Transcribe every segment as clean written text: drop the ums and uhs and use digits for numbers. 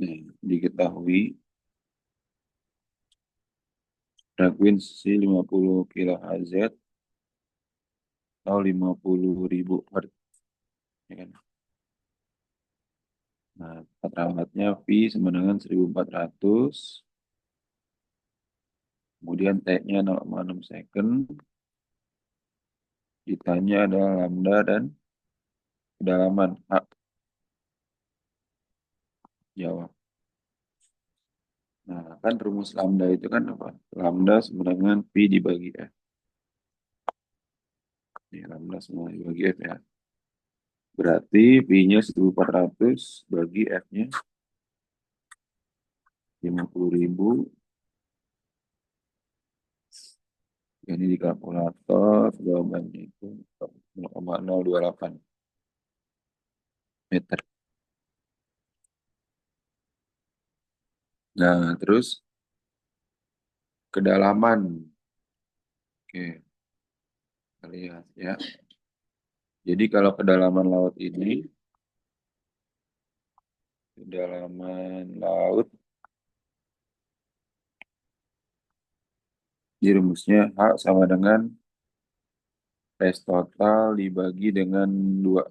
Nah, diketahui frekuensi 50 kHz atau 50.000 Hz. Ya kan? Nah, teralatnya V sama dengan 1400. Kemudian T-nya 0,6 second. Ditanya adalah lambda dan kedalaman H. Jawab. Nah, kan rumus lambda itu kan apa? Lambda sama dengan V dibagi F. Ini lambda sama dibagi F ya. Berarti V-nya 1400 bagi F-nya 50.000. Ini di kalkulator jawabannya itu 0,028 meter. Nah, terus kedalaman. Oke, kita lihat ya. Jadi kalau kedalaman laut ini, kedalaman laut di rumusnya H sama dengan S total dibagi dengan 2.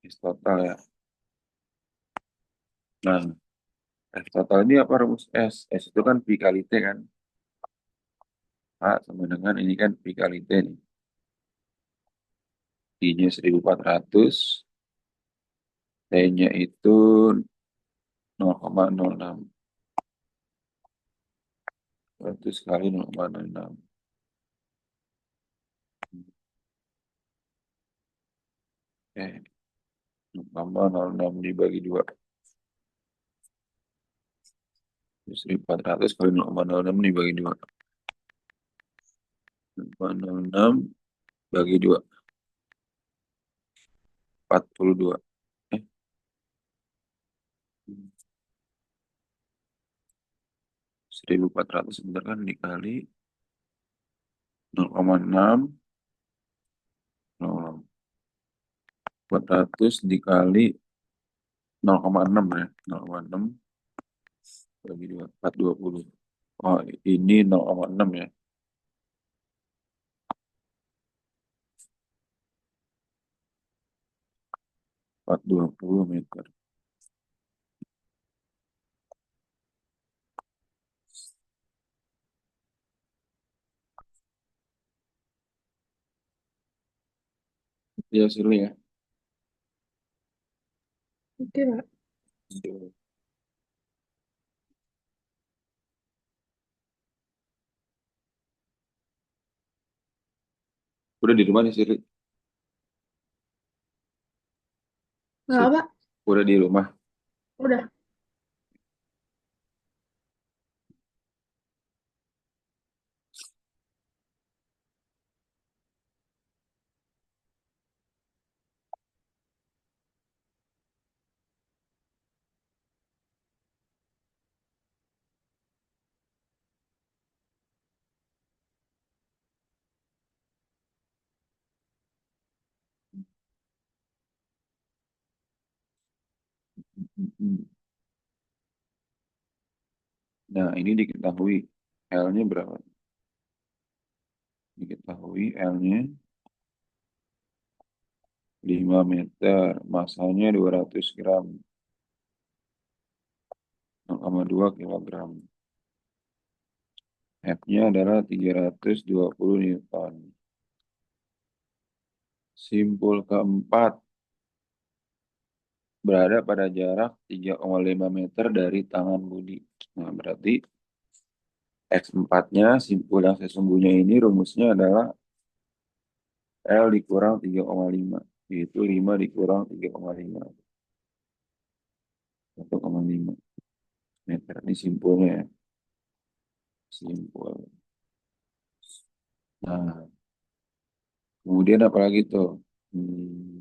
S total ya. Nah, S total ini apa rumus S? S itu kan P kali T kan. H sama dengan ini kan P kali T nih. I-nya 1400, T-nya itu 0,06. 100 kali 0,06. Tambah 0,6 dibagi 2. 1400 kali 0,06 dibagi 2. 0,06 bagi 2. 42. Eh, 1400 sebentar kan dikali 0,6. 400 dikali 0,6 ya. 0,6 bagi 2. 420. Oh, ini 0,6 ya. 420 meter. Ya, seru ya. Oke, Pak. Udah di rumah nih, Siri. Nggak, Sip. Pak. Udah di rumah. Udah. Nah, ini diketahui L-nya berapa? Diketahui L-nya 5 meter, masanya 200 gram, 0,2 kilogram. F-nya adalah 320 Newton. Simpul keempat berada pada jarak 3,5 meter dari tangan Budi. Nah, berarti X4-nya, simpul yang sesungguhnya ini rumusnya adalah L dikurang 3,5. Yaitu 5 dikurang 3,5. 1,5 meter. Ini simpulnya ya. Simpul. Nah, kemudian apa lagi tuh? Hmm,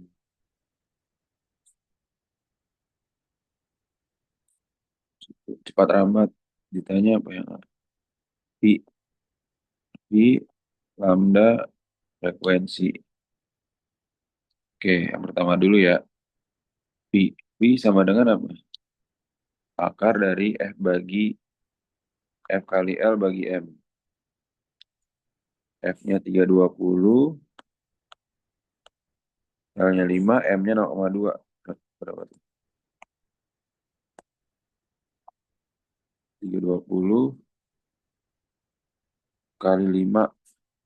cepat rambat. Ditanya apa yang I, I, lambda, frekuensi. Oke, yang pertama dulu ya. V. V sama dengan apa? akar dari F kali L bagi M. F-nya 320, L-nya 5, M-nya 0,2. Berapa tuh? 320 kali 5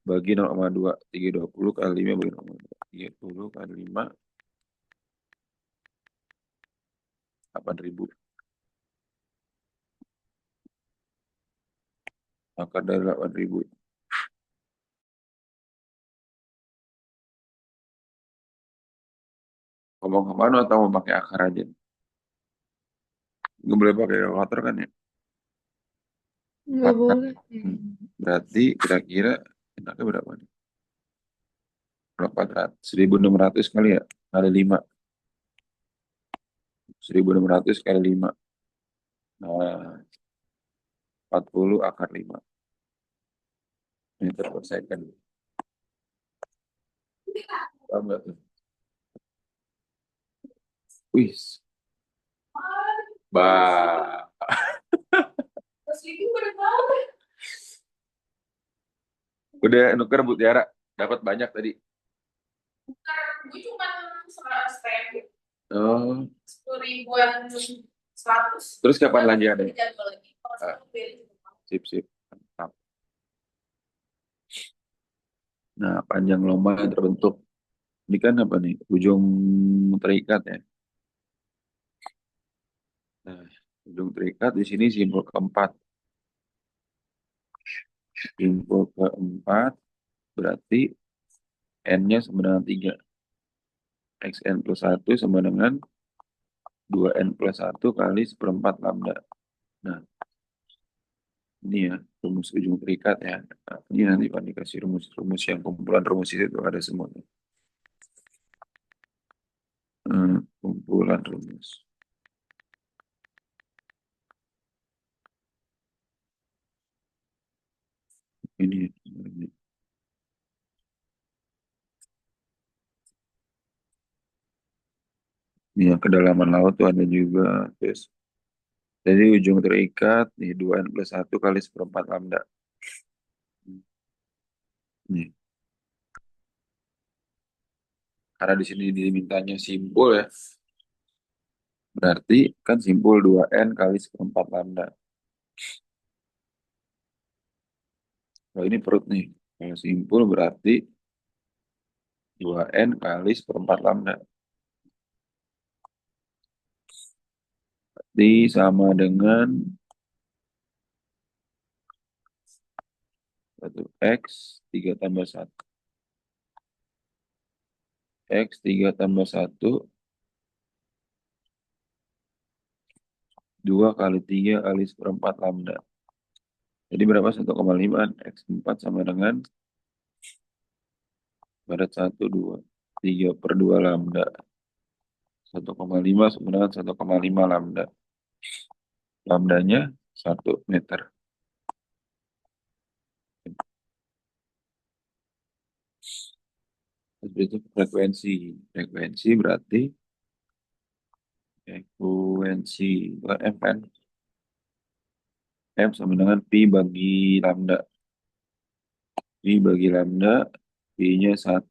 bagi 0,2. 320 kali 5 bagi 0,2. 30 kali 5, 8.000. Akar dari 8.000. Ngomong kemana atau mau pakai akar aja? Nggak boleh pakai kalkulator kan ya? Nggak Akar. boleh. Hmm. Berarti kira-kira enaknya berapa nih? 400. 1.600 kali ya? Kali 5. 1.600 kali 5. Nah, 40 akar 5 meter per second. Paham nggak tuh? Wih, bah. Udah nuker Bu Tiara. Dapat banyak tadi. Gue cuma 100 ribu, Oh, 10 ribuan, 100. terus kapan lagi ada? Jadwal lagi. Kalau Ah, 10 beli juga. sip, sip. Mantap. Nah, panjang lomba yang terbentuk. Ini kan apa nih? Ujung terikat ya. Nah, ujung terikat di sini simbol keempat. Simbol keempat berarti N-nya sama dengan 3. XN plus 1 sama dengan 2N plus 1 kali seperempat lambda. Nah, ini ya rumus ujung terikat ya. Nah, ini nanti Pak dikasih rumus-rumus yang kumpulan rumus itu ada semuanya. Kumpulan rumus. Ini. Ini yang kedalaman laut tuh ada juga. Terus, jadi ujung terikat nih 2N plus 1 kali seperempat lambda. Nih, karena di sini dimintanya simpul ya. Berarti kan simpul 2N kali seperempat lambda. Kalau ini perut nih. Kalau simpul berarti 2N kali seperempat lambda. Berarti sama dengan 1X 3 tambah 1. X 3 tambah 1 2 kali 3 kali seperempat lambda. Jadi berapa? 1,5. X4 sama dengan barat 1, 2. 3 per 2 lambda. 1,5 sama dengan 1,5 lambda. Lambdanya 1 meter. Terus itu frekuensi. Frekuensi berarti frekuensi bukan F kan? F sama dengan pi bagi lambda. Pi bagi lambda, pi-nya 1.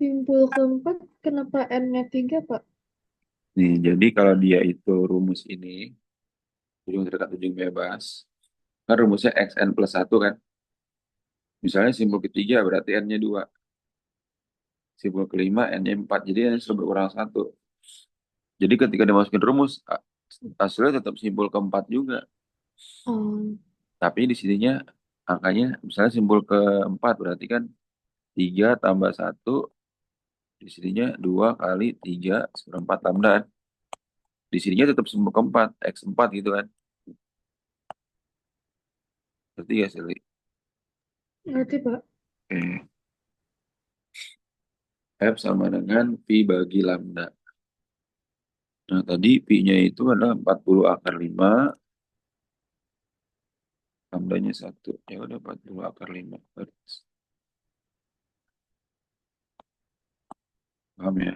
Simpul keempat, kenapa N-nya 3, Pak? Nih, jadi kalau dia itu rumus ini, ujung dekat ujung bebas, kan rumusnya xn plus 1 kan? Misalnya simbol ketiga berarti n-nya 2. Simbol kelima n-nya 4. Jadi n sudah berkurang 1. Jadi ketika dimasukin rumus, hasilnya tetap simbol keempat juga. Oh, Tapi di sininya angkanya, misalnya simbol keempat berarti kan 3 tambah 1, di sininya 2 kali 3 seperempat lambda. Di sininya tetap simbol keempat, x4 gitu kan. Berarti ya, Sili. ngerti, Pak. Oke. F sama dengan pi bagi lambda. Nah, tadi pi-nya itu adalah 40 akar 5, lambdanya 1. Ya udah 40 akar 5. Paham ya?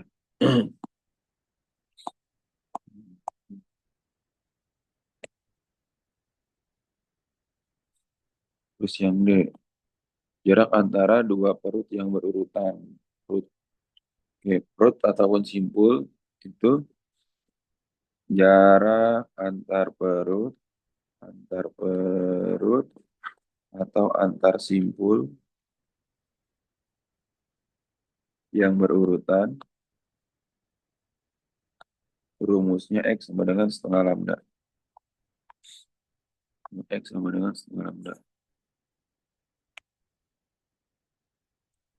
Terus yang D, jarak antara dua perut yang berurutan. Perut, oke, perut ataupun simpul itu jarak antar perut atau antar simpul yang berurutan, rumusnya X sama dengan setengah lambda. X sama dengan setengah lambda.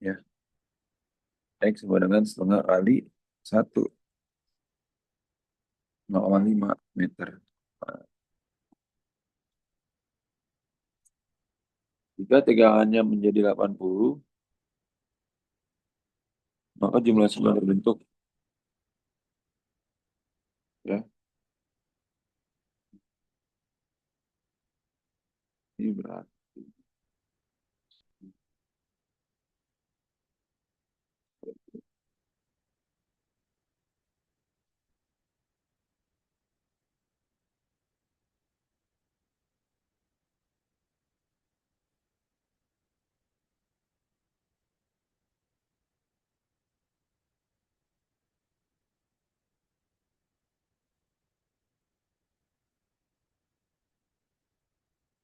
Ya, X sama dengan setengah kali 1, 0,5 meter. Jika tegangannya menjadi 80, maka jumlah sumber terbentuk. Ya, ini berat.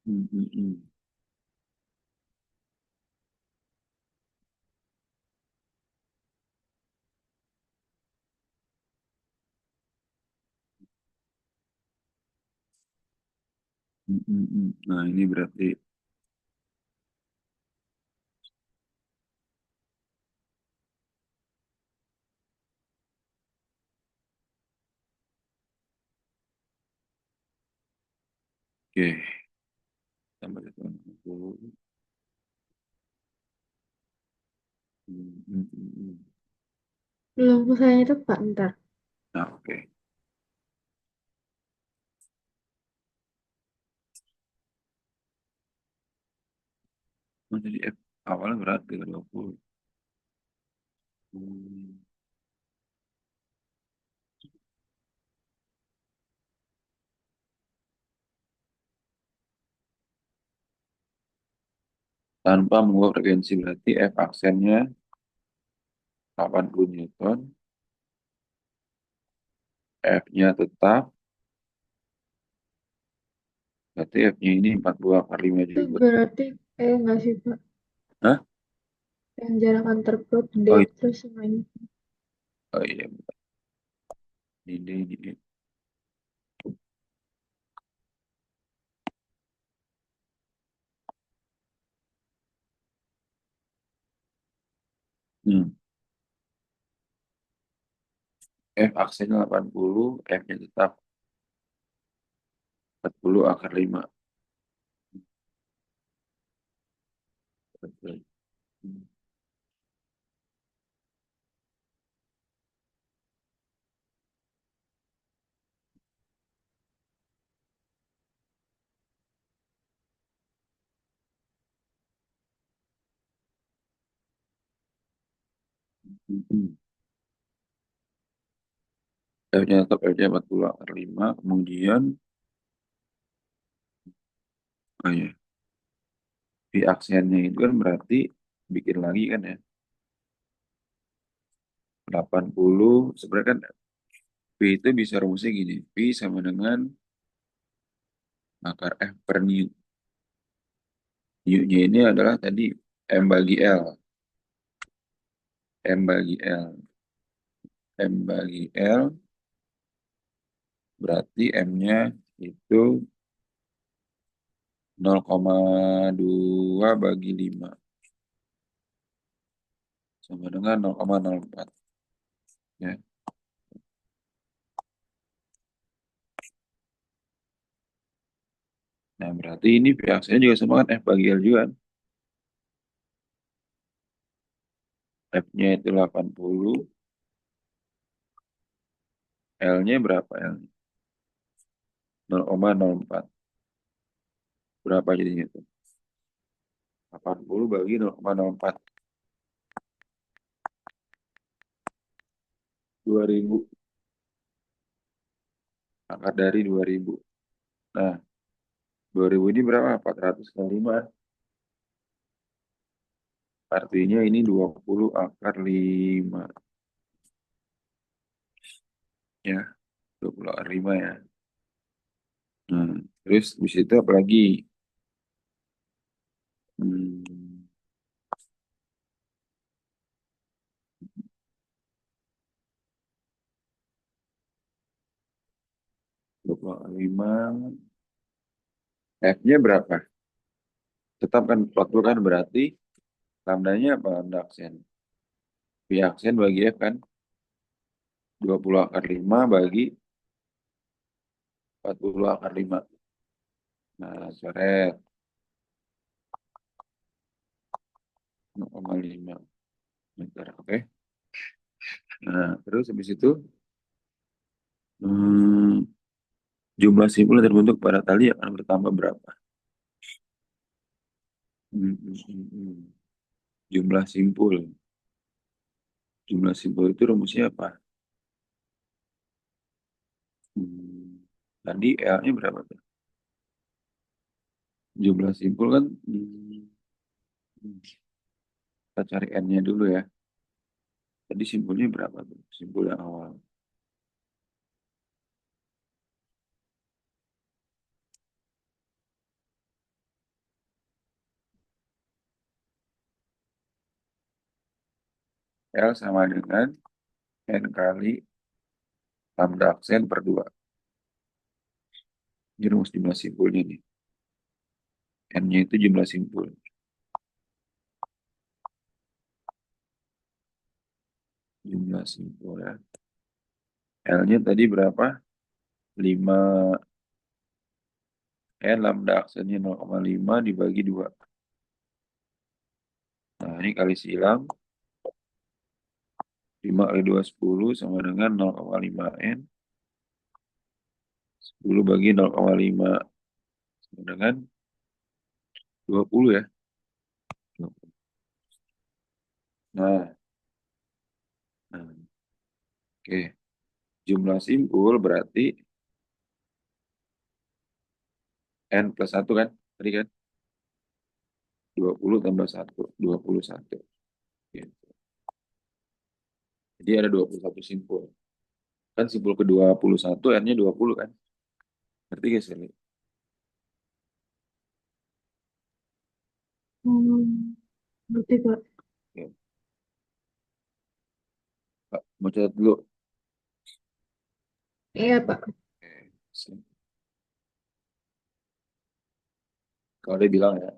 Hmm, hmm, hmm. Hmm, hmm, hmm. Nah, ini berarti, oke, tambah dengan 60. Hmm, hmm, hmm, hmm. Belum selesai tepat ntar. Nah, oke. Oh, jadi F awalnya berat 320. Hmm. Tanpa mengubah frekuensi berarti F aksennya 80 Newton, F-nya tetap, berarti F-nya ini 40/5 Itu juga. berarti, enggak sih, Pak. Hah? Yang jarak antar perut D Oh, terus sama ini. oh iya, ini. Hmm. F aksennya 80, F-nya tetap 40/5. Betul. Hmm. Hmm. F-nya tetap F-nya 40/5, kemudian, oh iya, V aksennya itu kan berarti bikin lagi kan ya, 80, sebenarnya kan V itu bisa rumusnya gini, V sama dengan akar F per New. New-nya ini adalah tadi M bagi L. M bagi L. M bagi L berarti M-nya itu 0,2/5 sama dengan 0,04. Ya. Nah, berarti ini pH-nya juga sama kan F bagi L juga kan. F-nya itu 80, L-nya berapa L? 0,04. Berapa jadinya itu? 80 bagi 0,04. 2000. Akar dari 2000. Nah, 2000 ini berapa? 400 kali 5. Artinya ini 20 akar 5. Ya, 20 akar 5 ya. Nah, terus habis itu apa lagi? Hmm, 20 akar 5. F-nya berapa? Tetap kan 40 kan berarti lambdanya apa? Lambda aksen. Pi aksen bagi F kan 20 akar 5 bagi 40 akar 5. Nah, coret 0,5 meter. Oke. Nah, terus habis itu hmm, jumlah simpul yang terbentuk pada tali akan bertambah berapa? Hmm, hmm, hmm, hmm. Jumlah simpul. Jumlah simpul itu rumusnya apa? Hmm, Tadi L-nya berapa tuh? Jumlah simpul kan kita cari N-nya dulu ya. Tadi simpulnya berapa tuh? Simpul yang awal. L sama dengan N kali lambda aksen per 2. Ini rumus jumlah simpulnya nih. N-nya itu jumlah simpul. Jumlah simpul ya. L-nya tadi berapa? 5 N lambda aksennya 0,5 dibagi 2. Nah, ini kali silang. 5 kali 2 10 sama dengan 0,5 N. 10 bagi 0,5 sama dengan 20 ya. Nah, nah, oke. Jumlah simpul berarti N plus 1 kan? Tadi kan? 20 tambah 1. 21. Gitu. Jadi ada 21 simpul. Kan simpul ke-21 N-nya 20 kan? Ngerti gak sih? Hmm, berarti Pak. Ya. Pak, mau catat dulu. Iya Pak. Oke. Kalau dia bilang ya,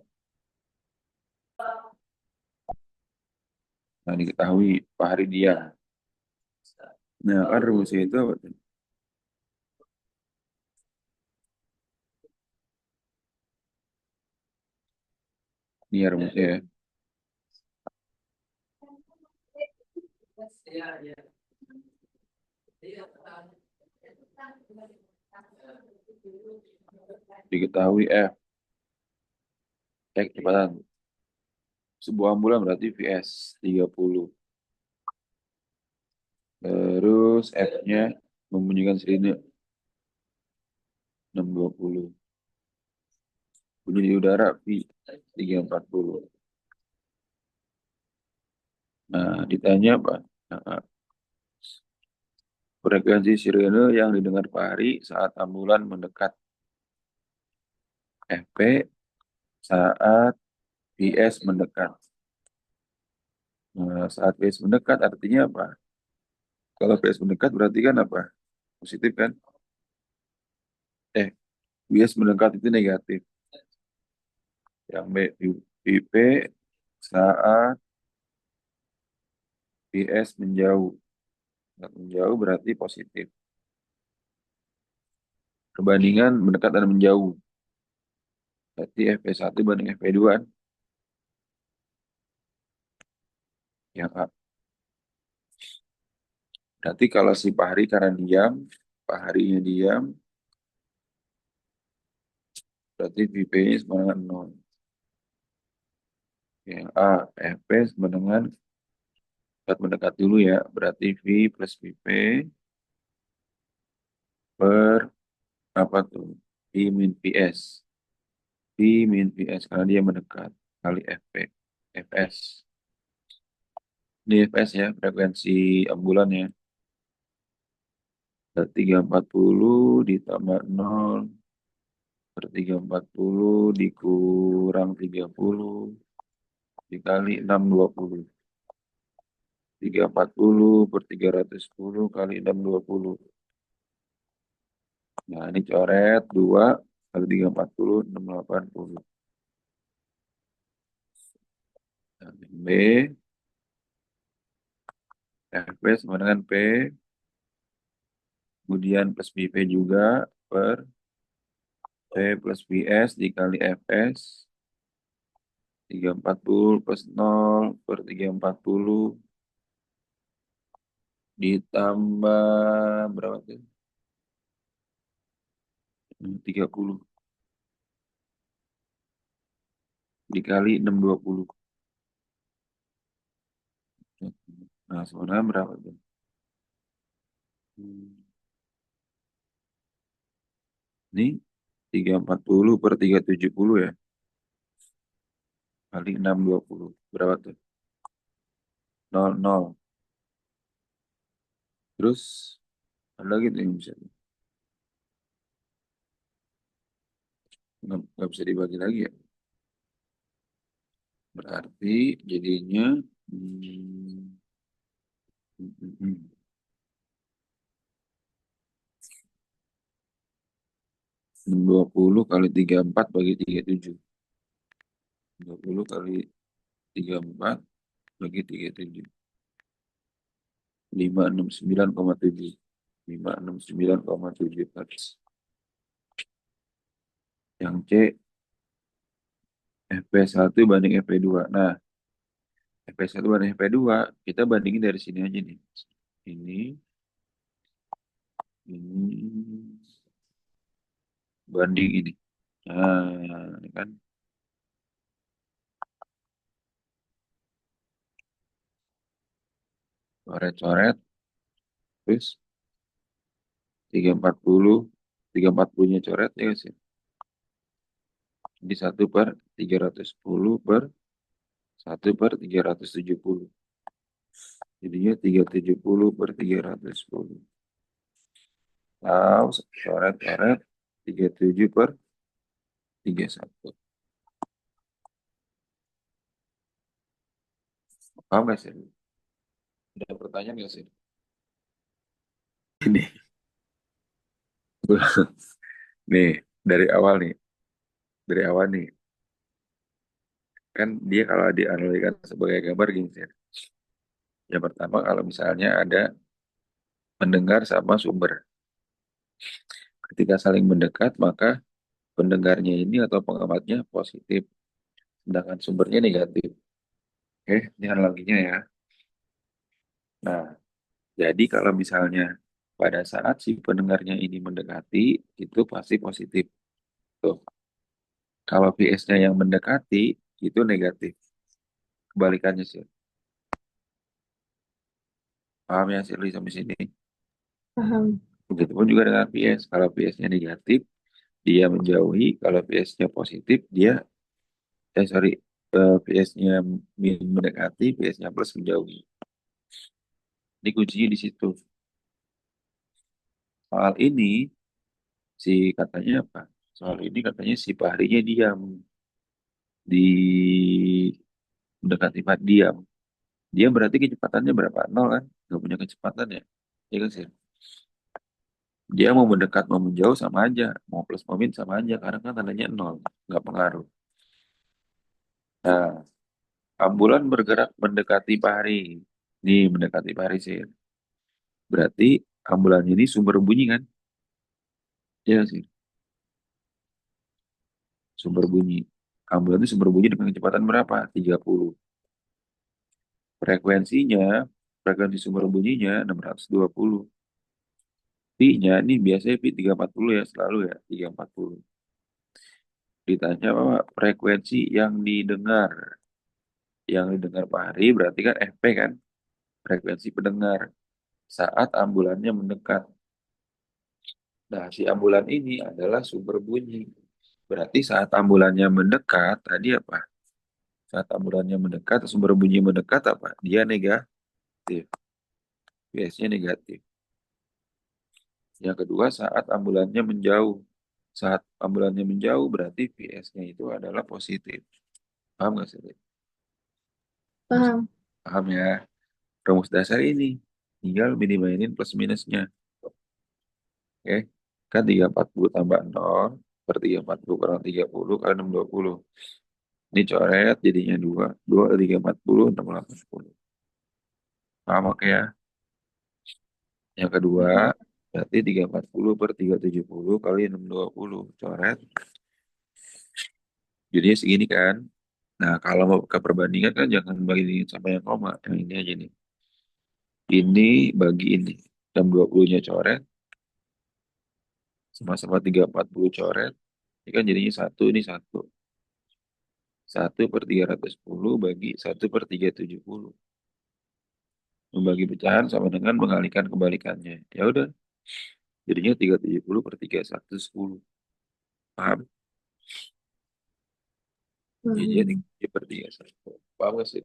nah diketahui Pak Hari dia. Nah, kan rumusnya itu apa tuh? Ini ya rumusnya ya. Diketahui F. Cek kecepatan. Sebuah ambulan berarti VS 30. Terus F-nya membunyikan sirine 620. Bunyi di udara V 340. Nah, ditanya apa? Nah, frekuensi sirene yang didengar Pak Hari saat ambulan mendekat. FP saat VS mendekat. Nah, saat VS mendekat artinya apa? Kalau VS mendekat berarti kan apa? Positif kan? Eh, VS mendekat itu negatif. Yang B, VP saat VS menjauh. Saat menjauh berarti positif. Perbandingan mendekat dan menjauh. Berarti FP1 banding FP2 kan? Yang A. Berarti kalau si Pak Hari karena diam, Pak Harinya diam, berarti VP-nya sama dengan 0. Yang A, FP sama dengan saat mendekat dulu ya, berarti V plus VP per apa tuh? V min VS. V min VS karena dia mendekat kali FP, FS. Ini fps ya, frekuensi ambulan ya. 340 ditambah 0 per 340 dikurang 30 dikali 620. 340 per 310 kali 620. Nah, ini coret 2 kali 340, 680. Nah, B, FP sama dengan P, kemudian plus BP juga per P plus PS dikali FS, 340 plus 0 per 340 ditambah berapa tuh? 30 dikali 620. Nah, sebenarnya berapa tuh? Hmm. Ini 340 per 370 ya, kali 620. Berapa tuh? 0, 0. Terus ada lagi tuh yang bisa. Nggak bisa dibagi lagi ya. Berarti jadinya hmm, hmm, hmm, hmm. 20 kali 34 bagi 37. 20 kali 34 bagi 37. 569,7. 569,7 Hertz. Yang C FP1 banding FP2. Nah, FP1 banding FP2 kita bandingin dari sini aja nih. Ini banding ini. Nah, ini kan coret-coret terus 340 340-nya coret ya sih. Jadi 1/310 per 1/370. Jadinya 370 per 310. Tahu coret-coret 37 per 31. Paham nggak sih? Ada pertanyaan nggak sih? Ini, nih dari awal nih, dari awal nih, kan dia kalau dianalogikan sebagai gambar gini sih. Yang pertama kalau misalnya ada mendengar sama sumber. Ketika saling mendekat, maka pendengarnya ini atau pengamatnya positif, sedangkan sumbernya negatif. Oke, ini analoginya ya. Nah, jadi kalau misalnya pada saat si pendengarnya ini mendekati, itu pasti positif. Tuh. Kalau PS-nya yang mendekati, itu negatif. Kebalikannya sih. Paham ya, Shirley, sampai sini? Paham. Begitupun juga dengan PS. Kalau PS-nya negatif, dia menjauhi. Kalau PS-nya positif, dia, sorry, PS-nya mendekati, PS-nya plus menjauhi. Ini kuncinya di situ. Soal ini, si katanya apa? Soal ini katanya si Fahrinya diam. Di mendekati diam. Dia berarti kecepatannya berapa? Nol kan? Nggak punya kecepatan ya? Iya kan sih? Dia mau mendekat, mau menjauh sama aja. Mau plus, mau min sama aja. Karena kan tandanya nol. Nggak pengaruh. Nah, ambulan bergerak mendekati Fahri. Nih, mendekati Fahri sih. Berarti ambulan ini sumber bunyi kan? Iya sih. Sumber bunyi. Ambulan itu sumber bunyi dengan kecepatan berapa? 30. Frekuensinya, frekuensi sumber bunyinya 620. Pi-nya ini biasanya pi 340 ya, selalu ya, 340. Ditanya apa? Frekuensi yang didengar. Yang didengar Pak Hari berarti kan FP kan? Frekuensi pendengar. Saat ambulannya mendekat. Nah, si ambulan ini adalah sumber bunyi. Berarti saat ambulannya mendekat, tadi apa? Saat ambulannya mendekat, sumber bunyi mendekat apa? Dia negatif. positif. PS-nya negatif. Yang kedua, saat ambulannya menjauh. Saat ambulannya menjauh berarti PS-nya itu adalah positif. Paham nggak sih? Paham. Paham ya? Rumus dasar ini. Tinggal minimalin plus minusnya. Oke. Kan 340 tambah 0 per 340 kurang 30 kali 620. Ini coret jadinya 2. 2 kali 340, 680. Paham oke ya? Yang kedua, Paham. berarti 340 per 370 kali 620. Coret. Jadinya segini kan. Nah, kalau mau ke perbandingan kan jangan bagi sama yang koma. Yang ini aja nih. Ini bagi ini. 620-nya coret. Sama-sama 340 coret. Ini kan jadinya 1, ini 1. 1/310 bagi 1/370. Membagi pecahan sama dengan mengalihkan kebalikannya. Ya udah, jadinya 370/3110. Paham? Jadi Paham. 3/31. Paham gak sih?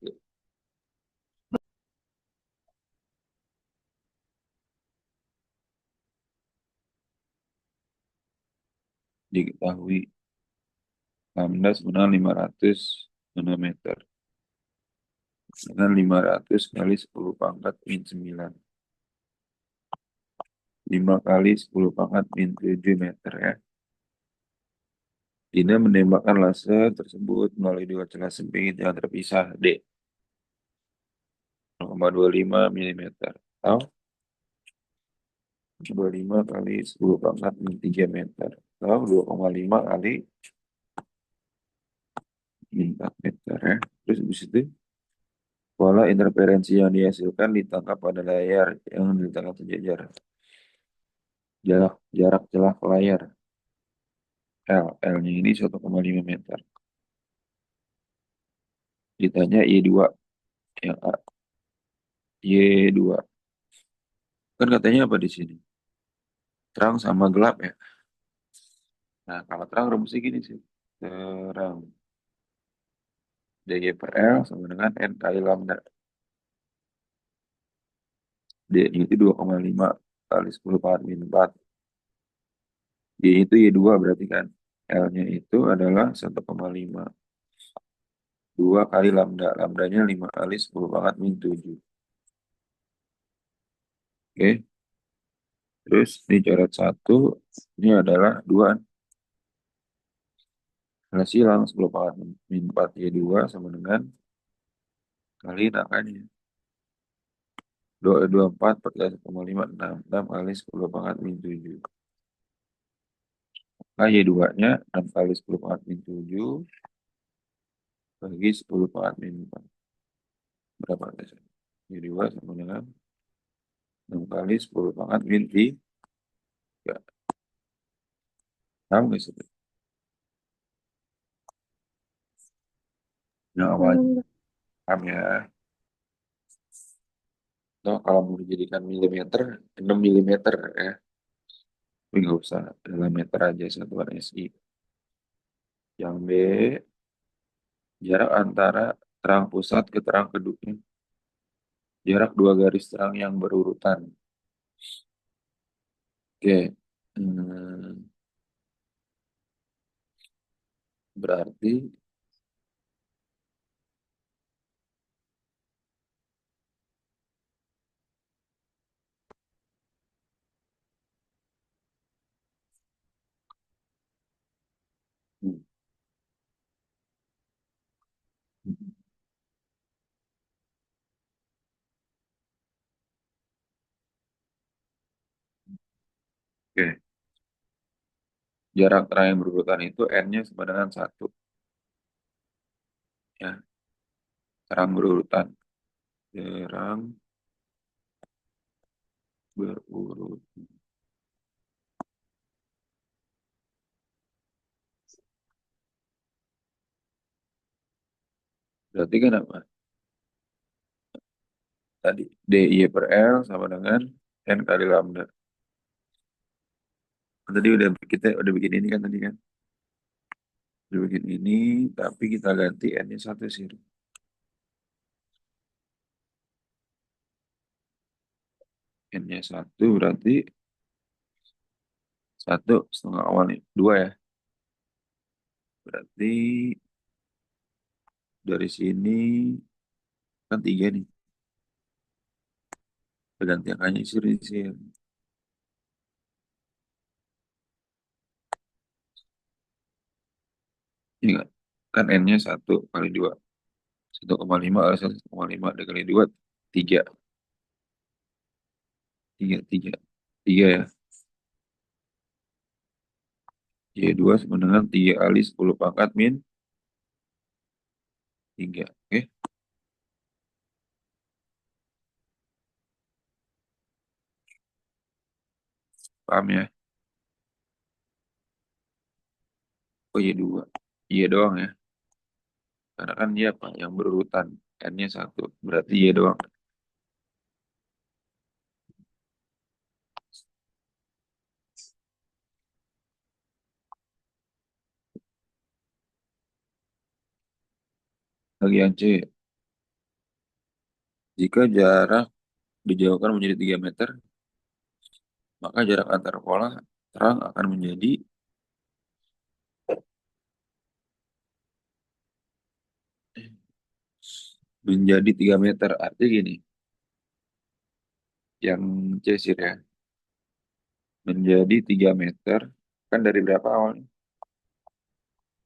Diketahui lambda sebenarnya 500 nanometer. Dengan 500 kali 10 pangkat min 9. 5 kali 10 pangkat min 7 meter ya. Dina menembakkan laser tersebut melalui dua celah sempit yang terpisah D. 0,25 mm. Atau 25 kali 10 pangkat min 3 meter. Atau 2,5 kali min 4 meter ya. Terus habis itu pola interferensi yang dihasilkan ditangkap pada layar yang diletakkan sejajar. Jarak jarak celah ke layar L. L-nya ini 1,5 meter. Ditanya Y2 yang A. Y2. Kan katanya apa di sini? Terang sama gelap ya. Nah, kalau terang rumusnya gini sih. Terang. DY per L sama dengan N kali lambda. D itu 2,5 kali 10 pangkat min 4. Y itu Y2 berarti kan. L-nya itu adalah 1,5. 2 kali lambda. Lambdanya 5 kali 10 pangkat min 7. Oke. Terus ini coret 1. Ini adalah 2. Hasil silang 10 pangkat min 4 Y2 sama dengan kali angkanya. 24, 14,5, 6. 6 kali 10 pangkat min 7. Nah, Y2-nya 6 kali 10 pangkat min 7 bagi 10 pangkat min 4. Berapa guys? Y2 sama dengan 6 kali 10 pangkat min 3. Tahu nggak sih? Yang awalnya Paham. paham ya. Nah, kalau mau dijadikan milimeter, 6 milimeter ya. Tapi nggak usah, dalam meter aja satuan SI. Yang B, jarak antara terang pusat ke terang kedupnya. Jarak dua garis terang yang berurutan. Oke. Hmm, berarti hmm, oke. Jarak terang yang berurutan itu N-nya sama dengan 1. Ya, terang berurutan. Terang berurut. Berarti kan apa? Tadi DI per L sama dengan N kali lambda. Tadi kita udah bikin ini kan tadi kan. Udah bikin ini, tapi kita ganti N-nya 1 sih. N-nya 1 berarti 1/2 awal nih. 2 ya. Berarti dari sini kan 3 nih. Ganti angkanya isi di sini. Ini nggak? Kan N-nya 1 kali 2. 1,5 kali 1,5 dikali 2. 3. 3, 3. 3 ya. Y2 sama dengan 3 kali 10 pangkat min 3. Oke, paham ya? Oh Y2. Y doang ya. Karena kan dia apa? Yang berurutan. N-nya 1. Berarti Y doang. Lagi yang C. Jika jarak dijauhkan menjadi 3 meter, maka jarak antar pola terang akan menjadi 3 meter. Artinya gini, yang C sih ya, menjadi 3 meter, kan dari berapa awalnya?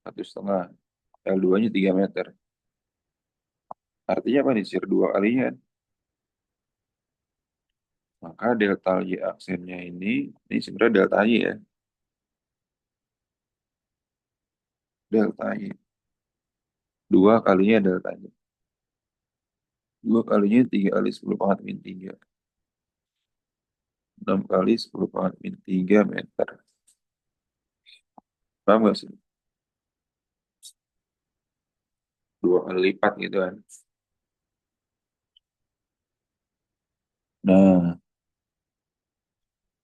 1,5. L2-nya 3 meter. Artinya apa nih, sir? 2 kalinya kan? Maka delta Y aksennya ini sebenarnya delta Y ya. Delta Y. 2 kalinya delta Y. 2 kalinya 3 kali 10 pangkat min 3. 6 kali 10 pangkat min 3 meter. Paham gak sih? 2 kali lipat gitu kan. Nah,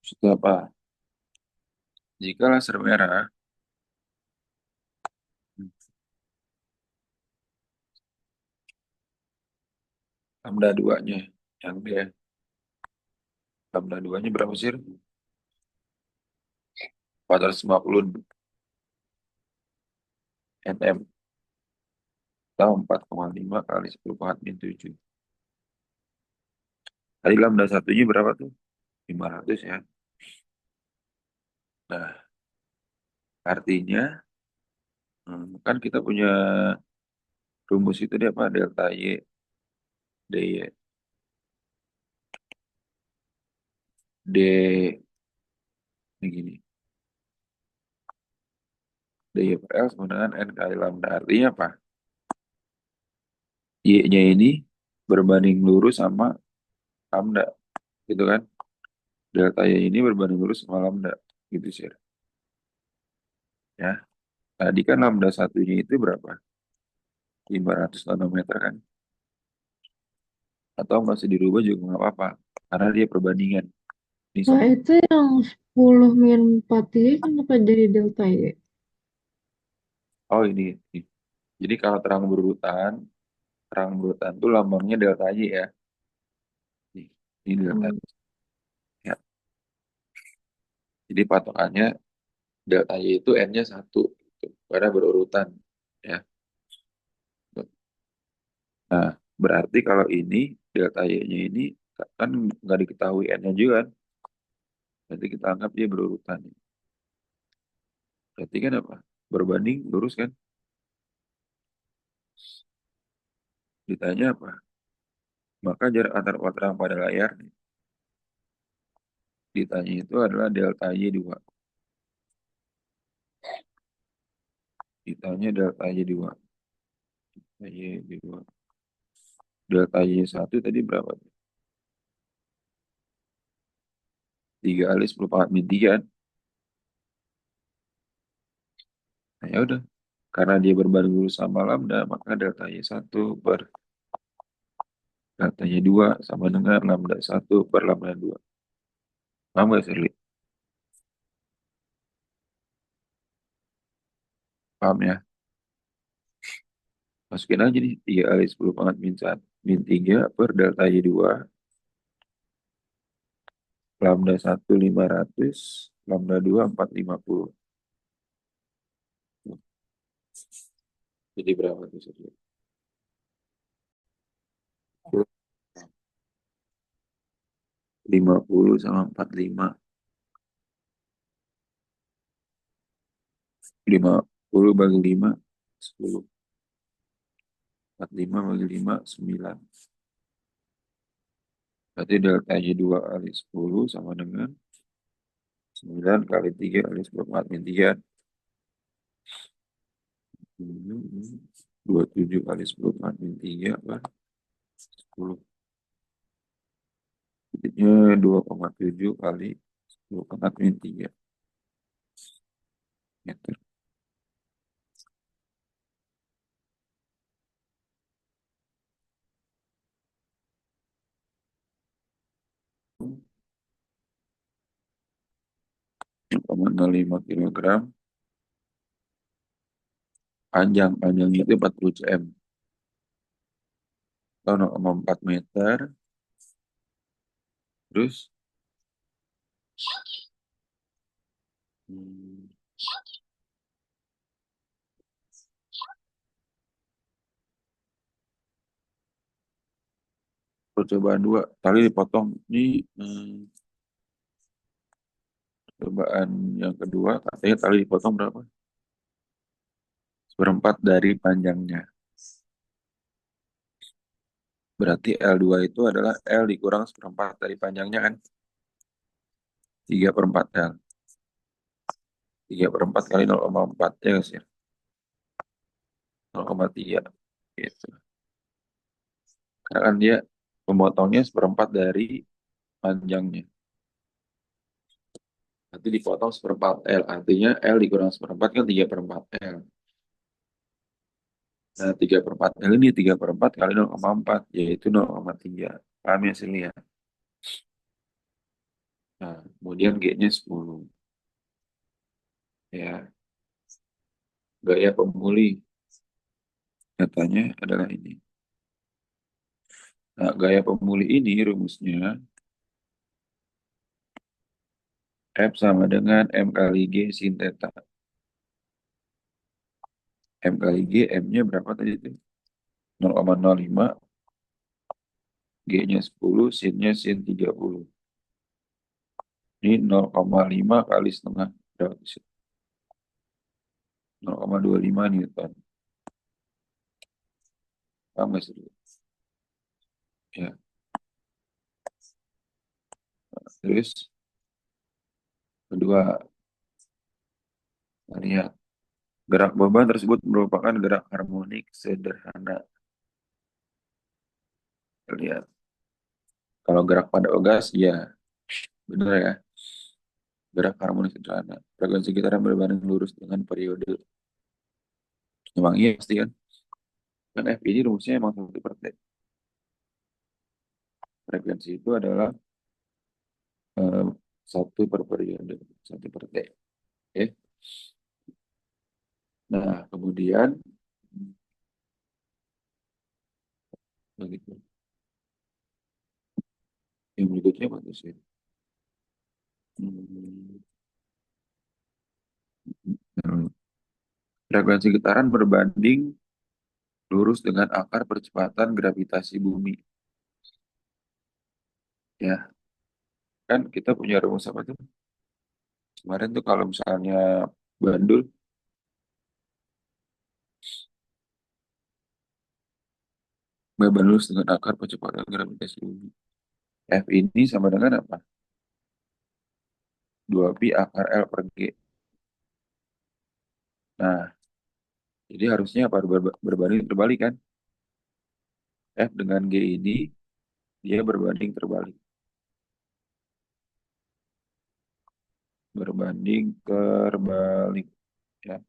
itu apa? Jika laser merah, lambda 2-nya, yang D, lambda 2-nya berapa sih? 450 nm atau 4,5 kali 10 pangkat min 7. Tadi lambda satunya berapa tuh? 500 ya. Nah, artinya kan kita punya rumus itu dia apa? Delta Y, dy. D ini gini. Dy per L sama dengan N kali lambda. Artinya apa? Y-nya ini berbanding lurus sama lambda. Gitu kan? Delta Y ini berbanding lurus sama lambda. Gitu sih. Ya. Tadi kan lambda satunya itu berapa? 500 nanometer kan? Atau masih dirubah juga nggak apa-apa. Karena dia perbandingan. Ini Nah, sama. itu yang 10 min 4 ini kenapa jadi delta Y? Oh ini. Jadi kalau terang berurutan tuh lambangnya delta Y ya. Nih, ini delta Hmm. Y. Ya. Jadi patokannya delta Y itu N-nya 1. Gitu. Karena berurutan. Ya. Nah, berarti kalau ini delta Y-nya ini kan nggak diketahui N-nya juga kan. Berarti kita anggap dia berurutan. Berarti kan apa? Berbanding lurus kan? Ditanya apa? Maka jarak antar terang pada layar ditanya itu adalah delta Y2. Ditanya delta Y2. Delta Y2. Delta Y1 tadi berapa? 3 kali 10 pangkat min 3 kan? Nah ya udah. Karena dia berbanding lurus sama lambda, maka delta Y1 per delta Y2 sama dengan lambda 1 per lambda 2. Paham gak, Sirli? Paham ya? Masukin aja nih 3 kali 10 pangkat min 1, min 3 per delta Y2 Lambda 1 500, lambda 2 450. Jadi berapa tuh? 50 sama 45. 50 bagi 5, 10. 45 bagi 5, 9. Berarti deltanya 2 kali 10 sama dengan 9 kali 3 kali 10 min 3. 27 kali 10 min 3 apa? 10. Jadinya 2,7 kali 10 min 3 meter. Koma 05 kilogram. Panjangnya itu 40 cm. Atau 0,4 meter. Terus hmm, percobaan dua tali dipotong ini percobaan yang kedua katanya tali dipotong berapa? Seperempat dari panjangnya. Berarti L2 itu adalah L dikurang seperempat dari panjangnya kan? 3 per 4 L. 3 per 4 kali 0,4 ya guys ya. 0,3 gitu. Karena kan dia pemotongnya seperempat dari panjangnya. Nanti dipotong seperempat L. Artinya L dikurang seperempat kan 3 per 4 L. Nah, 3 per 4 L ini 3 per 4 kali 0,4 yaitu 0,3. Paham ya sini ya? Nah, kemudian G-nya 10. Ya, gaya pemulih katanya adalah ini. Nah, gaya pemulih ini rumusnya F sama dengan M kali G sin theta. M kali G, M-nya berapa tadi itu? 0,05, G-nya 10, sin-nya sin 30. Ini 0,5 kali setengah. Berapa sih? 0,25 Newton. Paham nggak sih? Ya, terus kedua, lihat. Gerak beban tersebut merupakan gerak harmonik sederhana. Lihat. Kalau gerak pada gas, ya benar ya. Gerak harmonik sederhana. Frekuensi getaran berbanding lurus dengan periode. Memang iya pasti kan. Kan F ini rumusnya emang 1/T. Frekuensi itu adalah eh, 1 per periode. 1/T. Oke. Nah, kemudian begitu. Yang berikutnya apa tuh sih? Hmm, Frekuensi getaran berbanding lurus dengan akar percepatan gravitasi bumi. Ya, kan kita punya rumus apa tuh? Kemarin tuh kalau misalnya bandul, lurus dengan akar percepatan gravitasi bumi. F ini sama dengan apa? 2pi akar L per G. Nah, jadi harusnya apa? Berbanding terbalik kan? F dengan G ini, dia berbanding terbalik. Berbanding terbalik. Ya.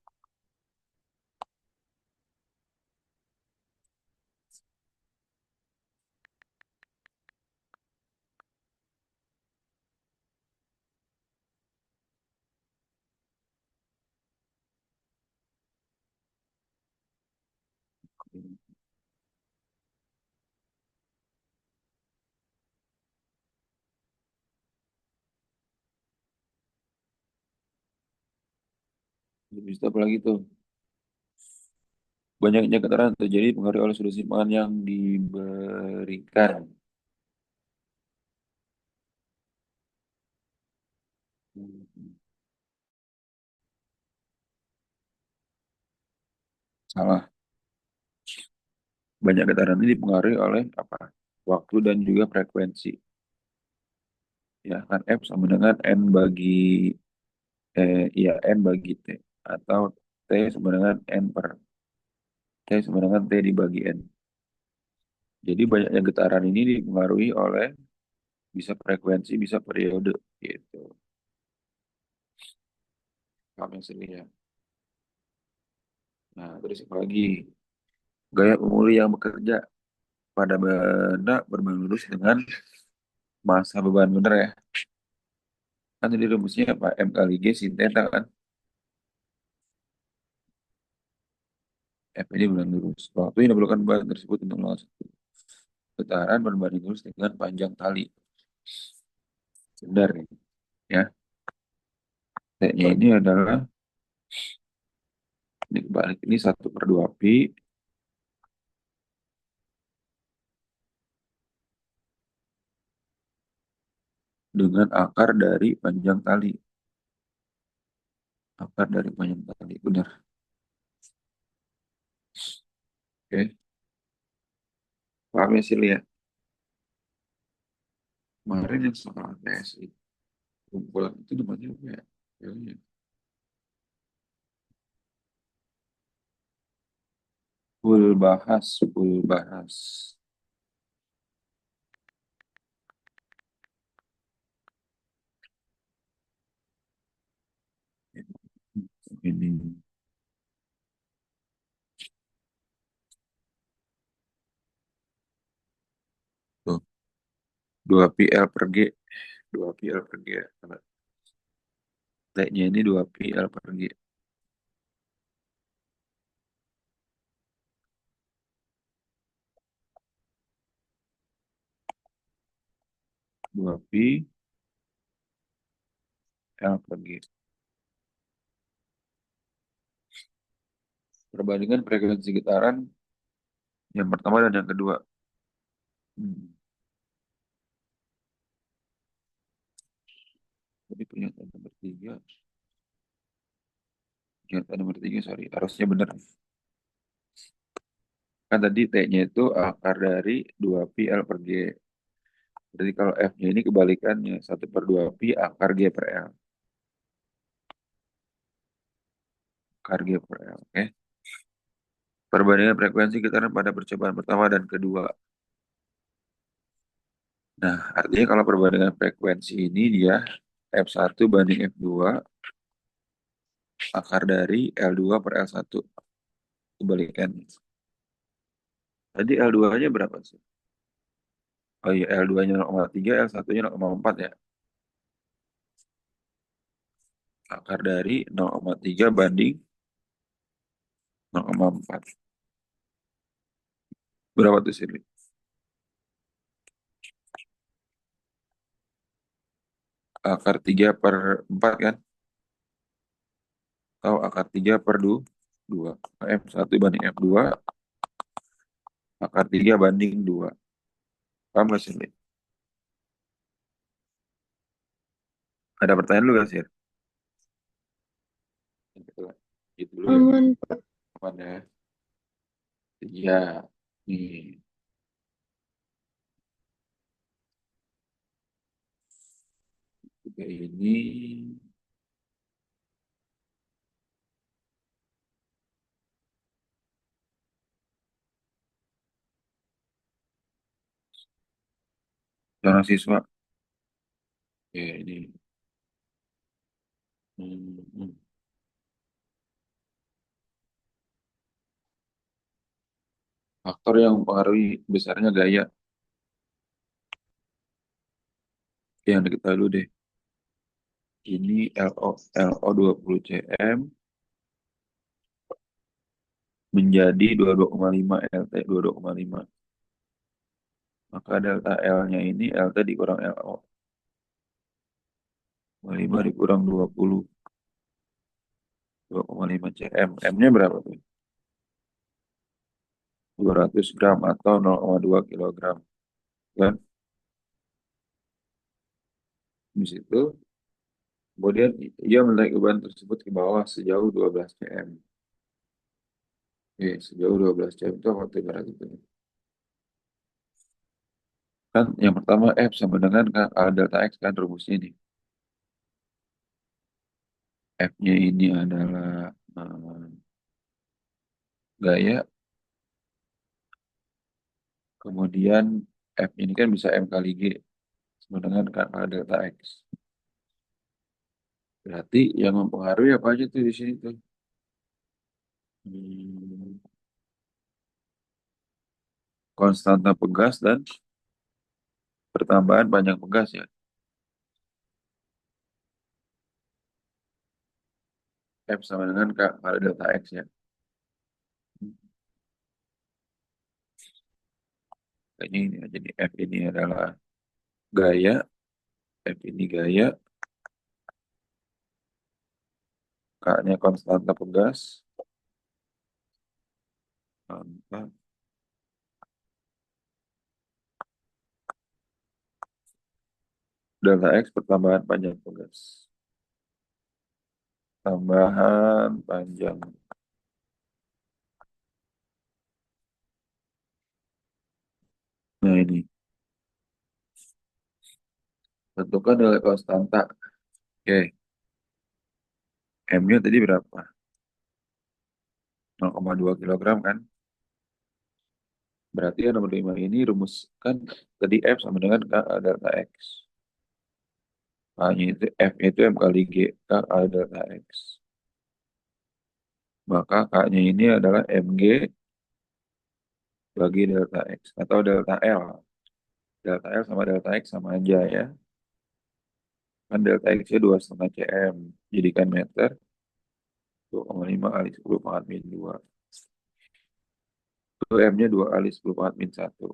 Habis itu apa lagi tuh? Banyaknya keterangan terjadi pengaruh oleh sudut simpangan yang diberikan. Hmm, Salah. Banyak getaran ini dipengaruhi oleh apa? Waktu dan juga frekuensi. Ya kan F sama dengan N bagi ya N bagi T atau T sama dengan N per T sama dengan T dibagi N. Jadi banyaknya getaran ini dipengaruhi oleh bisa frekuensi, bisa periode gitu. Paham yang sini ya. Nah, terus apa lagi? Gaya pemuli yang bekerja pada benda berbanding lurus dengan massa beban bener ya. Kan jadi rumusnya apa? M kali G sin theta kan. F ini berbanding lurus. Waktu yang diperlukan beban tersebut untuk melakukan satu getaran berbanding lurus dengan panjang tali. Benar nih. Ya. T-nya ini adalah ini kebalik ini 1/2 pi dengan akar dari panjang tali. Akar dari panjang tali. Benar. Oke. Paham ya sih ya? Kemarin yang soal TSI. Kumpulan itu namanya apa ya? Ya, full bahas, full bahas. Ini tuh 2 pi L per G, 2 pi L per G. T-nya ini 2 pi L per G. 2 pi L per G. Perbandingan frekuensi getaran yang pertama dan yang kedua. Hmm. Jadi pernyataan nomor 3, pernyataan nomor 3, sorry, harusnya benar. Kan tadi T-nya itu akar dari 2 pi L per G. Jadi kalau F-nya ini kebalikannya, 1/2 pi akar G per L. Akar G per L, oke. Perbandingan frekuensi getaran pada percobaan pertama dan kedua. Nah, artinya kalau perbandingan frekuensi ini dia F1 banding F2 akar dari L2 per L1. Kebalikannya. Tadi L2-nya berapa sih? Oh iya, L2-nya 0,3, L1-nya 0,4 ya. Akar dari 0,3 banding 0,4. Berapa tuh sih? Akar 3 per 4 kan? Atau akar 3 per 2. F1 banding F2, akar 3 banding 2. Paham gak sih? Ada pertanyaan lu gak sih? Gitu dulu ya. Aman, Pak. Mana? Iya. Nih. Tiga ini seorang siswa. Ya, ini. Hmm. Faktor yang mempengaruhi besarnya gaya yang diketahui dulu deh. Ini LO 20 cm menjadi 22,5 LT 22,5. Maka delta L-nya ini LT dikurang LO. 5 dikurang 20. 2,5 cm. M-nya berapa tuh? 200 gram atau 0,2 kilogram. Kan? Di situ, kemudian ia menaiki beban tersebut ke bawah sejauh 12 cm. Oke, sejauh 12 cm itu apa tuh ibarat itu? Kan yang pertama F sama dengan A delta X kan rumusnya ini. F-nya ini adalah gaya, kemudian F ini kan bisa M kali G sama dengan A delta X. Berarti yang mempengaruhi apa aja tuh di sini tuh? Hmm, konstanta pegas dan pertambahan banyak pegas ya. F sama dengan A delta X ya. Kayaknya ini aja nih. F ini adalah gaya, F ini gaya, K-nya konstanta pegas, tambah delta X pertambahan panjang pegas. Tambahan panjang. Nah ini, tentukan nilai konstanta. Oke, M-nya tadi berapa? 0,2 kilogram kan? Berarti yang nomor 5 ini rumus kan tadi F sama dengan K delta X. K-nya itu, F-nya itu M kali G, K delta X. Maka K-nya ini adalah MG bagi delta X atau delta L. Delta L sama delta X sama aja ya. Kan delta X-nya 2,5 cm. Jadikan meter 2,5 kali 10 pangkat min 2. Itu M-nya 2 kali 10 pangkat min 1.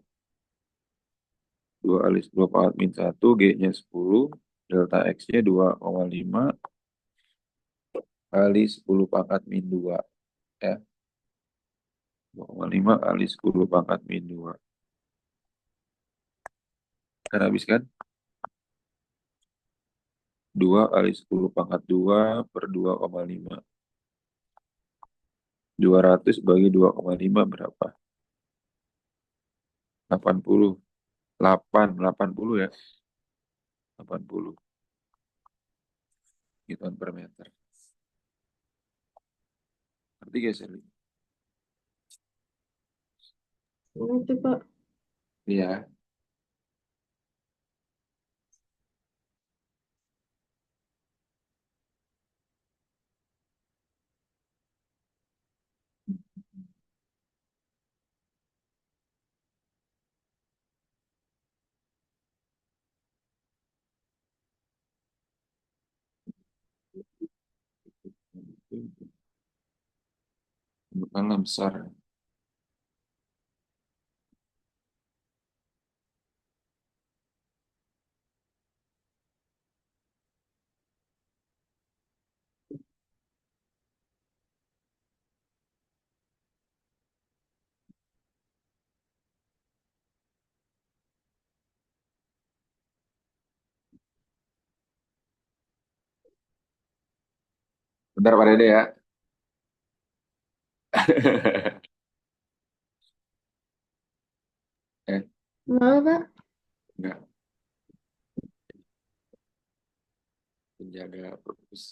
2 kali 10 pangkat min 1, G-nya 10. Delta X-nya 2,5 kali 10 pangkat min 2. Ya, 2,5 kali 10 pangkat min 2. Kan habis kan? 2 kali 10 pangkat 2 per 2,5. 200 bagi 2,5 berapa? 80. 80 ya. 80 Newton per meter. Ngerti gak sih? Nanti Pak. Iya. Bukanlah besar. Bentar Pak Dede ya. Eh, Mau Pak? enggak. Penjaga perpus.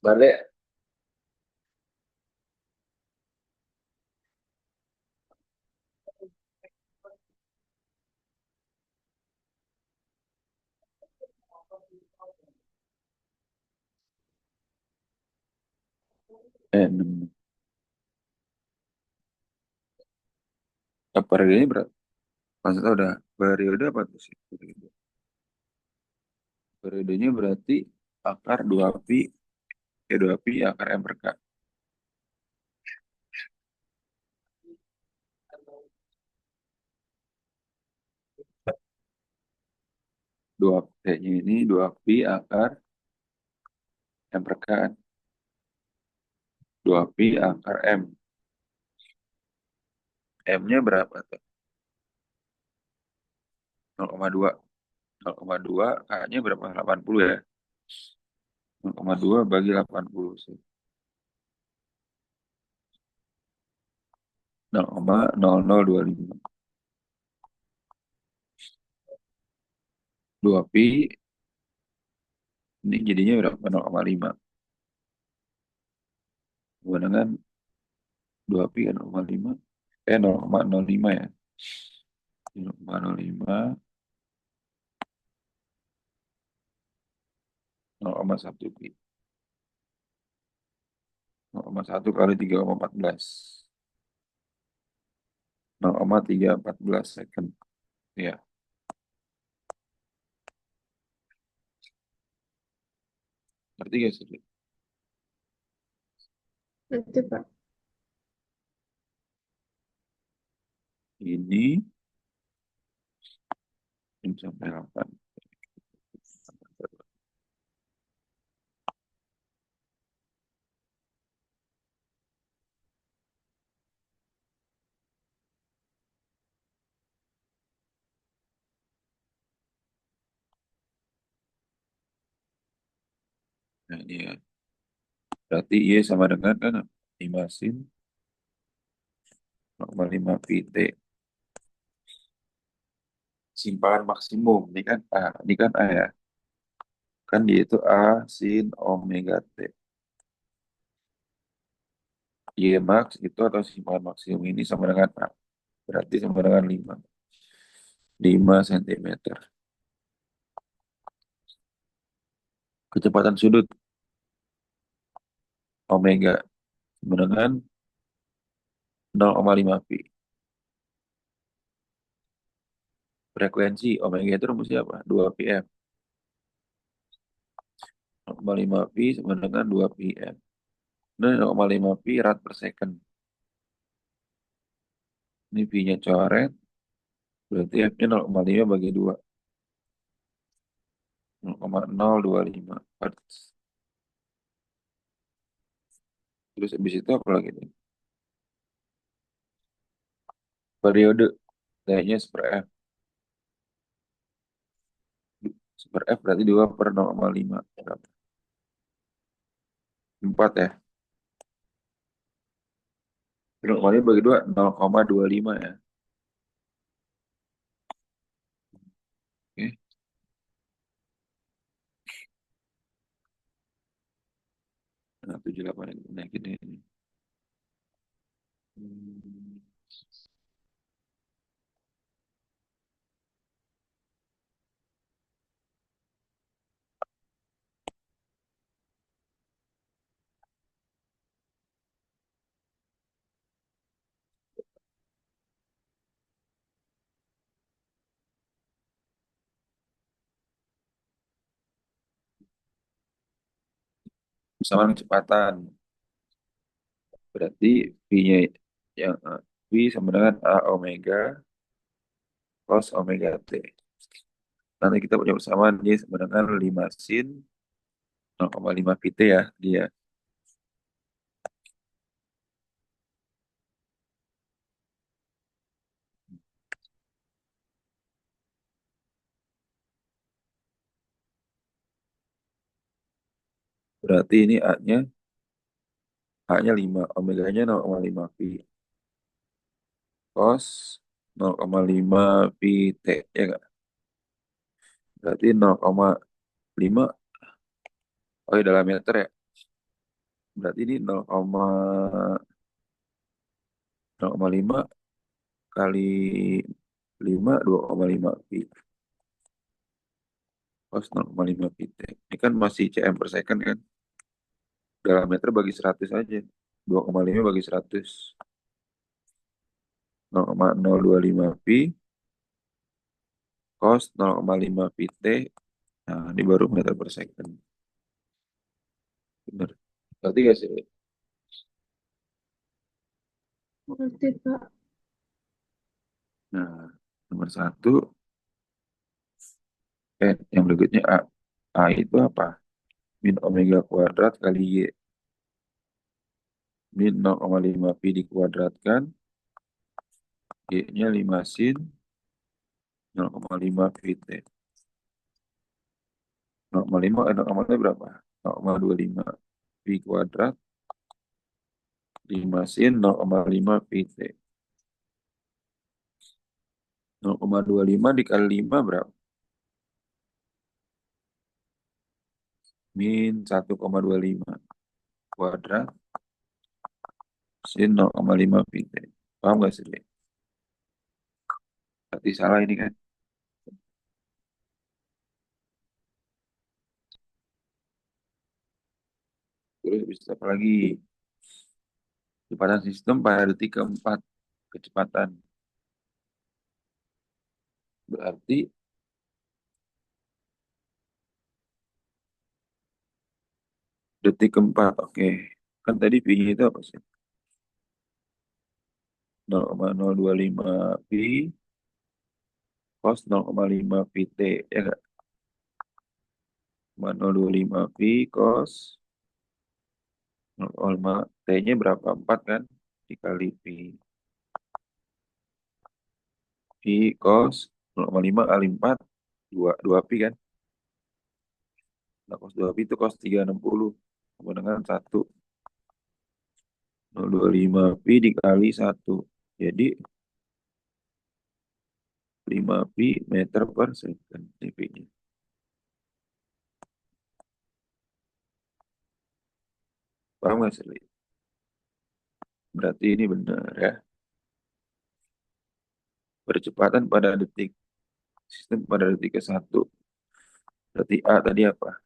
Balik. Enam. Periodenya berapa? Maksudnya udah periode apa tuh sih? Periodenya berarti akar 2 pi, 2 pi akar M per K. 2P-nya ini 2pi akar M per K kan. 2pi akar M. M-nya berapa tuh? 0,2. 0,2 K-nya berapa? 80 ya. 0,2 bagi 80 sih. 0,0025. 2pi ini jadinya berapa? 0,5. Dengan 2pi kan 0,5. 0,05 ya. 0,05, 0,1 pi. 0,1 kali 3,14. 0,314 second. Ya, ngerti gak sih? Nanti Pak. Ini sampai 8. Nah, ini ya. Berarti Y sama dengan kan 5 sin 0,5 pi T. Simpanan maksimum. Ini kan A ya. Kan dia itu A sin omega T. Y max itu atau simpanan maksimum ini sama dengan A. Berarti sama dengan 5. 5 cm. Kecepatan sudut omega sama dengan 0,5 pi. Frekuensi omega itu rumusnya apa? 2 pm. 0,5 pi sama dengan 2 pm. Nah, 0,5 pi rad per second. Ini pi-nya coret. Berarti F-nya 0,5 bagi 2. 0,025 Hertz. Terus habis itu apa lagi nih? Periode. Kayaknya super F. Super F berarti 2 per 0,5. Berapa? 4 ya. 0,5 bagi 2, 0,25 ya. Oke. Nah, 78 ini. Nah, gini. Hmm. Sama kecepatan. Berarti V-nya yang V sama dengan A omega cos omega T. Nanti kita punya persamaan Y sama dengan 5 sin 0,5 pt ya dia. Berarti ini A-nya 5, omeganya 0,5 pi. Cos 0,5 pi T, ya nggak? Berarti 0,5, oh ya dalam meter ya. Berarti ini 0,5 kali 5, 2,5 pi. Cos 0,5 pi T. Ini kan masih cm per second kan. Dalam meter bagi 100 aja. 2,5 bagi 100. 0,025 pi cos 0,5 pi T. Nah, ini baru meter per second. Benar. Berarti gak sih? Nanti Pak. Nah, nomor satu Yang berikutnya A. A itu apa? Min omega kuadrat kali Y. Min 0,5 pi dikuadratkan. Y-nya 5 sin 0,5 pi T. 0,5, 0,5 berapa? 0,25 pi kuadrat 5 sin 0,5 pi T. 0,25 dikali 5 berapa? Min 1,25 kuadrat sin 0,5 pi T. Paham nggak sih? Berarti salah ini kan. Terus bisa apa lagi? Kecepatan sistem pada detik keempat. Kecepatan. Berarti detik keempat. Oke. Kan tadi pi-nya itu apa sih? 0,025 pi cos 0,5 pi T. Ya nggak? 0,025 pi cos 0,5 T-nya berapa? 4 kan? Dikali pi. Pi cos 0,5 kali 4. 2 pi kan? Nah, cos 2 pi itu cos 360. Sama dengan 1. 0,25 pi dikali 1. Jadi 5 pi meter per second. Pi-nya. Paham nggak sih? Berarti ini benar ya. Percepatan pada detik. Sistem pada detik ke satu. Berarti A tadi apa?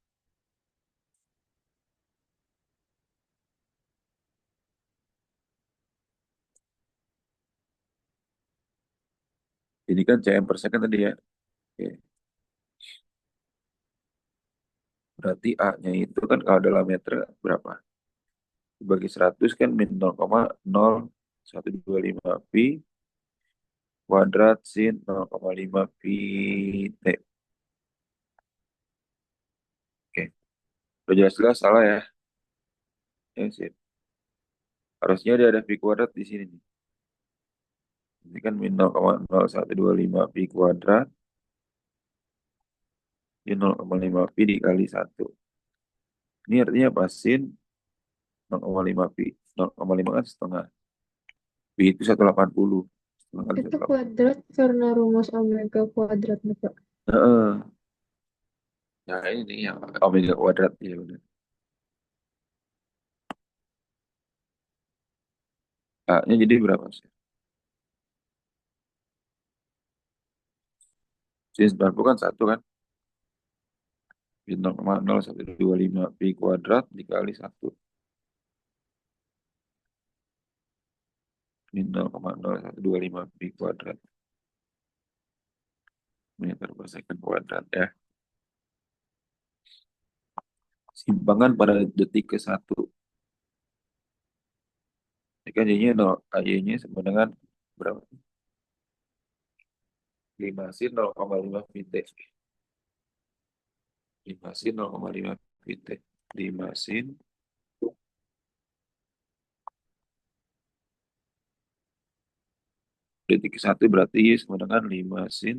Ini kan cm per second tadi ya. Oke. Berarti A-nya itu kan kalau dalam meter berapa? Dibagi 100 kan min 0,0125 pi kuadrat sin 0,5 pi T. Oke. Udah jelas-jelas salah ya. Ya, sip. Harusnya dia ada pi kuadrat di sini nih. Ini kan min 0,0125 pi kuadrat sin 0,5 pi dikali 1. Ini artinya apa? Sin 0,5 pi. 0,5 kan setengah. Pi itu 180. Setengah kali Itu 180. kuadrat karena rumus omega kuadrat nih, Pak. Heeh. Nah ini yang omega kuadrat ya benar. A-nya jadi berapa sih? Sin 90 kan 1 kan? Sin 0,0125 pi kuadrat dikali 1. Min 0,0125 pi kuadrat. Meter per second kuadrat ya. Simpangan pada detik ke satu. Ini kan jadinya 0, AY-nya sama dengan berapa? 5 sin 0,5 pi T. 5 sin 0,5 pi T. 5 sin detik ke satu berarti Y sama dengan 5 sin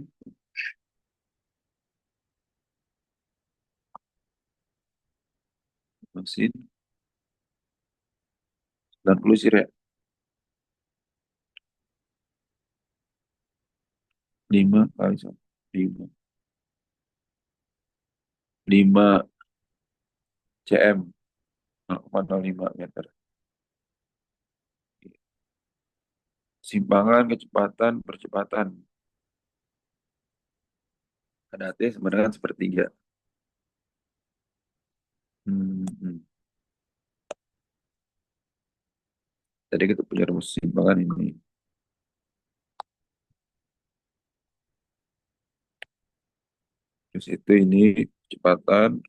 5 sin 90 sih ya. 5 kali 1. 5. 5 cm 0,05 meter. Simpangan kecepatan percepatan. Ada T sama dengan sepertiga. Hmm. Tadi kita punya rumus simpangan ini. Terus itu ini kecepatan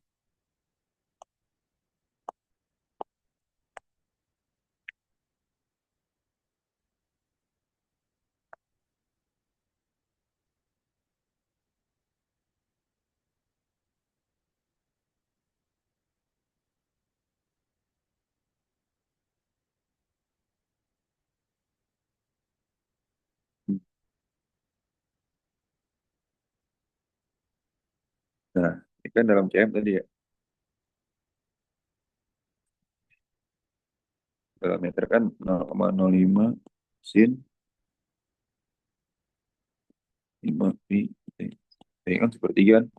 Ini kan dalam CM tadi ya. Dalam meter kan 0,05 sin 5 pi T. T kan sepertiga kan.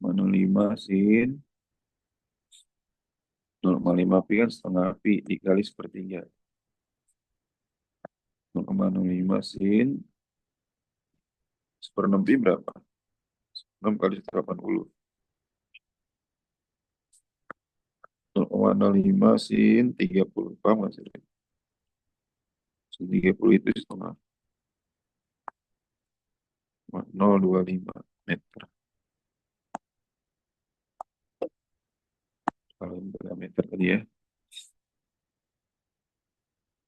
0,05 sin 0,5 pi kan setengah pi dikali sepertiga. 0,05 sin seperenam pi berapa? 6 kali 180. 0,05 sin 30. Paham nggak sih? Sin 30 itu setengah 0,025 meter. Kalau meter tadi ya.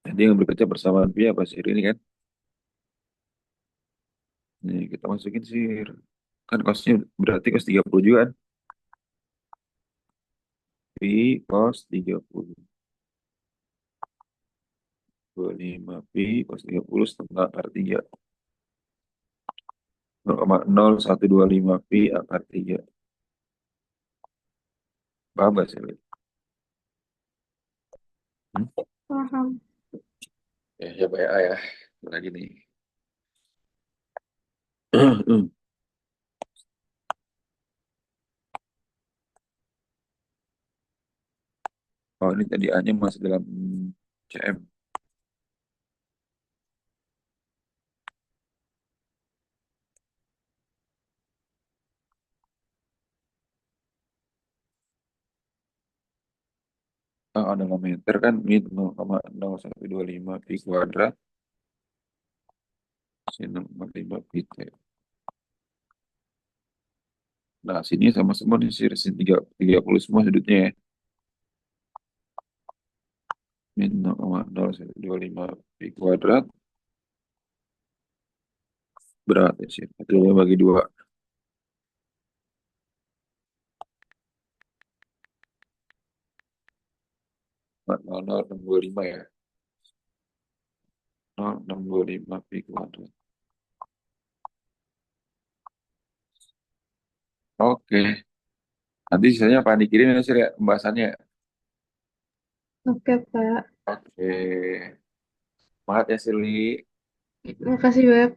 Jadi yang bekerja bersamaan pi apa sih ini kan? Nih kita masukin sir. Kan cosnya berarti cos 30 juga kan? Pi cos 30. 25 pi cos 30 setengah akar 3. 0,0125 pi akar 3. Paham nggak sih? Hmm? Paham. Ya, coba ya, ya. Lagi nih. Oh, ini tadi A-nya masih dalam CM. Oh, dalam meter kan min 0,0125 pi kuadrat sin 0,5 pi T. Nah, sini sama semua nih sin 30 semua sudutnya ya. Min 0,0125 pi kuadrat berat ya sih. Itu bagi dua. 0,0625 ya. 0,625 pi kuadrat. Oke. Nanti sisanya Pak dikirim ya sih ya pembahasannya. Oke, Pak. Oke. Semangat ya Sili. Makasih banyak, Pak.